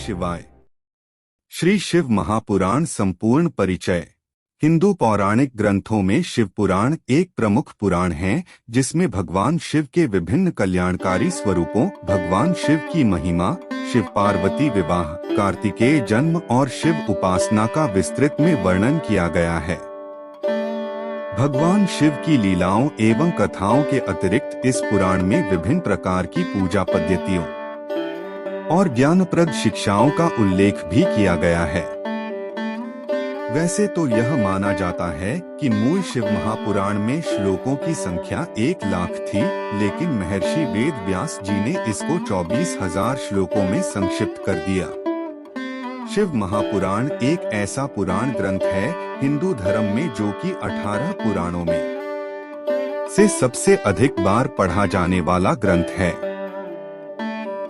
शिवाय। श्री शिव महापुराण संपूर्ण परिचय। हिंदू पौराणिक ग्रंथों में शिव पुराण एक प्रमुख पुराण है, जिसमें भगवान शिव के विभिन्न कल्याणकारी स्वरूपों, भगवान शिव की महिमा, शिव पार्वती विवाह, कार्तिकेय जन्म और शिव उपासना का विस्तृत में वर्णन किया गया है। भगवान शिव की लीलाओं एवं कथाओं के अतिरिक्त इस पुराण में विभिन्न प्रकार की पूजा पद्धतियों और ज्ञानप्रद शिक्षाओं का उल्लेख भी किया गया है। वैसे तो यह माना जाता है कि मूल शिव महापुराण में श्लोकों की संख्या 1,00,000 थी, लेकिन महर्षि वेद व्यास जी ने इसको 24,000 श्लोकों में संक्षिप्त कर दिया। शिव महापुराण एक ऐसा पुराण ग्रंथ है हिंदू धर्म में जो कि 18 पुराणों में से सबसे अधिक बार पढ़ा जाने वाला ग्रंथ है।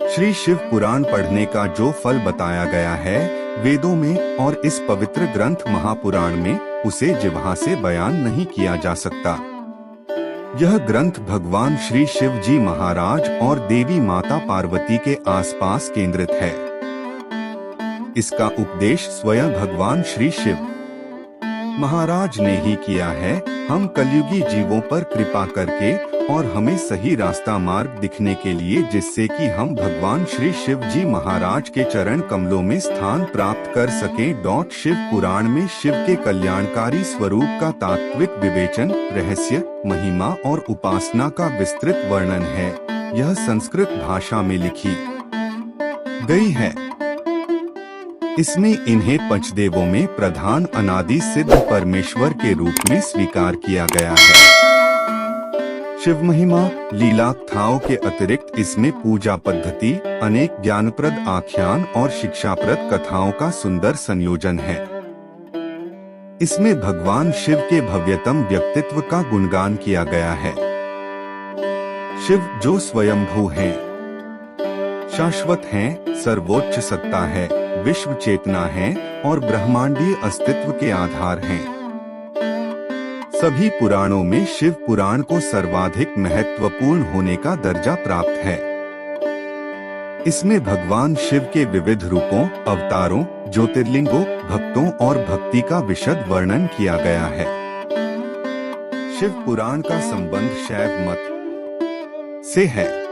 श्री शिव पुराण पढ़ने का जो फल बताया गया है वेदों में और इस पवित्र ग्रंथ महापुराण में, उसे जिह्वा से बयान नहीं किया जा सकता। यह ग्रंथ भगवान श्री शिव जी महाराज और देवी माता पार्वती के आसपास केंद्रित है। इसका उपदेश स्वयं भगवान श्री शिव महाराज ने ही किया है। हम कलयुगी जीवों पर कृपा करके और हमें सही रास्ता मार्ग दिखने के लिए, जिससे कि हम भगवान श्री शिव जी महाराज के चरण कमलों में स्थान प्राप्त कर सकें। शिव पुराण में शिव के कल्याणकारी स्वरूप का तात्विक विवेचन, रहस्य, महिमा और उपासना का विस्तृत वर्णन है। यह संस्कृत भाषा में लिखी गई है। इसमें इन्हें पंचदेवों में प्रधान अनादि सिद्ध परमेश्वर के रूप में स्वीकार किया गया है। शिव महिमा, लीला कथाओं के अतिरिक्त इसमें पूजा पद्धति, अनेक ज्ञानप्रद आख्यान और शिक्षाप्रद कथाओं का सुंदर संयोजन है। इसमें भगवान शिव के भव्यतम व्यक्तित्व का गुणगान किया गया है। शिव जो स्वयंभू हैं, शाश्वत हैं, सर्वोच्च सत्ता है, विश्व चेतना है और ब्रह्मांडीय अस्तित्व के आधार हैं। सभी पुराणों में शिव पुराण को सर्वाधिक महत्वपूर्ण होने का दर्जा प्राप्त है। इसमें भगवान शिव के विविध रूपों, अवतारों, ज्योतिर्लिंगों, भक्तों और भक्ति का विशद वर्णन किया गया है। शिव पुराण का संबंध शैव मत से है।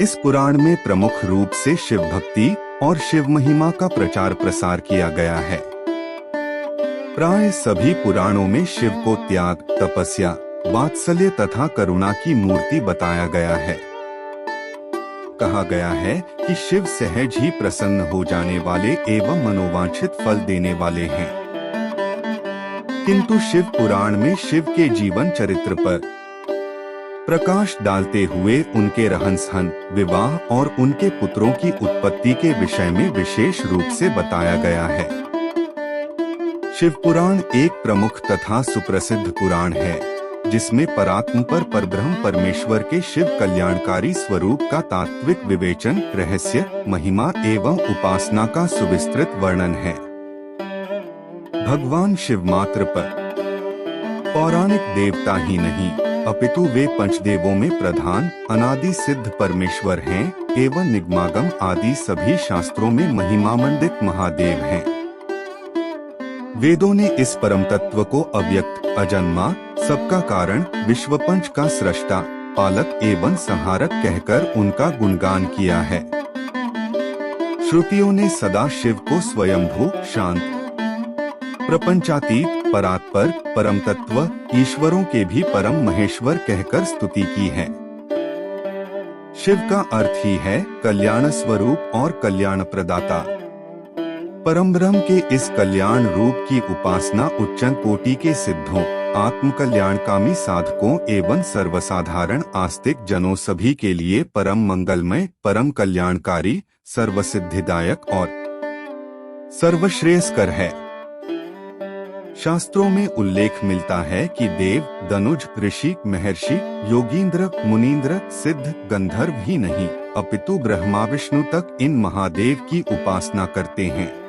इस पुराण में प्रमुख रूप से शिव भक्ति और शिव महिमा का प्रचार प्रसार किया गया है। प्राय सभी पुराणों में शिव को त्याग, तपस्या, वात्सल्य तथा करुणा की मूर्ति बताया गया है। कहा गया है कि शिव सहज ही प्रसन्न हो जाने वाले एवं मनोवांछित फल देने वाले हैं। किंतु शिव पुराण में शिव के जीवन चरित्र पर प्रकाश डालते हुए उनके रहन सहन, विवाह और उनके पुत्रों की उत्पत्ति के विषय में विशेष रूप से बताया गया है। शिव पुराण एक प्रमुख तथा सुप्रसिद्ध पुराण है, जिसमें परात्म पर परब्रह्म परमेश्वर के शिव कल्याणकारी स्वरूप का तात्विक विवेचन, रहस्य, महिमा एवं उपासना का सुविस्तृत वर्णन है। भगवान शिव मात्र पर पौराणिक देवता ही नहीं, अपितु वे पंचदेवों में प्रधान अनादि सिद्ध परमेश्वर हैं एवं निगमागम आदि सभी शास्त्रों में महिमामंडित महादेव हैं। वेदों ने इस परम तत्व को अव्यक्त, अजन्मा, सबका कारण, विश्वपंच का सृष्टा, पालक एवं संहारक कहकर उनका गुणगान किया है। श्रुतियों ने सदा शिव को स्वयंभू, शांत, प्रपंचातीत, परात्पर, परम तत्व, ईश्वरों के भी परम महेश्वर कहकर स्तुति की है। शिव का अर्थ ही है कल्याण स्वरूप और कल्याण प्रदाता। परम ब्रह्म के इस कल्याण रूप की उपासना उच्च कोटि के सिद्धों, आत्म कल्याणकामी साधकों एवं सर्वसाधारण आस्तिक जनों सभी के लिए परम मंगलमय, परम कल्याणकारी, सर्वसिद्धिदायक और सर्वश्रेयस्कर है। शास्त्रों में उल्लेख मिलता है कि देव, दनुज, ऋषि, महर्षि, योगींद्र, मुनींद्र, सिद्ध, गंधर्व ही नहीं, अपितु ब्रह्मा विष्णु तक इन महादेव की उपासना करते हैं।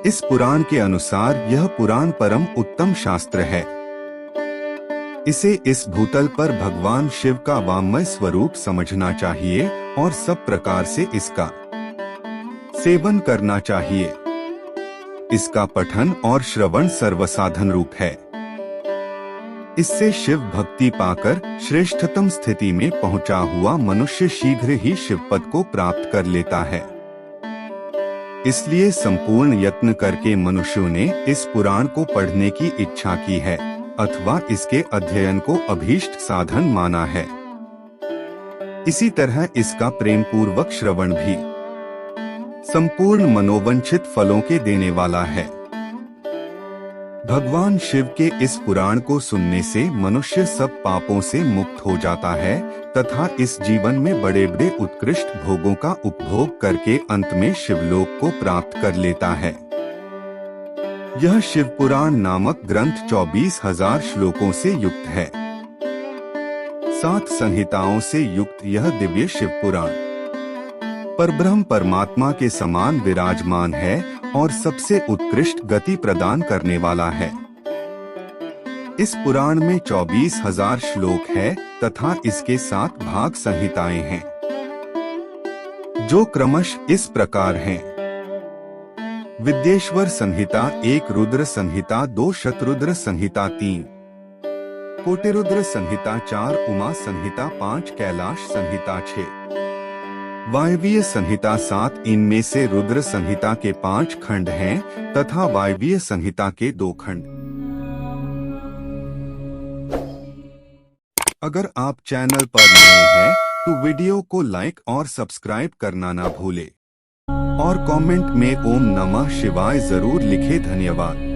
इस पुराण के अनुसार यह पुराण परम उत्तम शास्त्र है। इसे इस भूतल पर भगवान शिव का वाङ्मय स्वरूप समझना चाहिए और सब प्रकार से इसका सेवन करना चाहिए। इसका पठन और श्रवण सर्वसाधन रूप है। इससे शिव भक्ति पाकर श्रेष्ठतम स्थिति में पहुंचा हुआ मनुष्य शीघ्र ही शिवपद को प्राप्त कर लेता है। इसलिए संपूर्ण यत्न करके मनुष्यों ने इस पुराण को पढ़ने की इच्छा की है अथवा इसके अध्ययन को अभीष्ट साधन माना है। इसी तरह इसका प्रेम पूर्वक श्रवण भी संपूर्ण मनोवांछित फलों के देने वाला है। भगवान शिव के इस पुराण को सुनने से मनुष्य सब पापों से मुक्त हो जाता है तथा इस जीवन में बड़े बड़े उत्कृष्ट भोगों का उपभोग करके अंत में शिवलोक को प्राप्त कर लेता है। यह शिव पुराण नामक ग्रंथ 24,000 श्लोकों से युक्त है। 7 संहिताओं से युक्त यह दिव्य शिव पुराण परब्रह्म परमात्मा के समान विराजमान है और सबसे उत्कृष्ट गति प्रदान करने वाला है। इस पुराण में 24,000 श्लोक है तथा इसके 7 भाग संहिताएं हैं, जो क्रमशः इस प्रकार हैं। विद्येश्वर संहिता 1, रुद्र संहिता 2, शतरुद्र संहिता 3, कोटिरुद्र संहिता 4, उमा संहिता 5, कैलाश संहिता 6, वायवीय संहिता 7। इनमें से रुद्र संहिता के 5 खंड हैं तथा वायवीय संहिता के 2 खंड। अगर आप चैनल पर नए हैं तो वीडियो को लाइक और सब्सक्राइब करना ना भूले और कमेंट में ओम नमः शिवाय जरूर लिखे। धन्यवाद।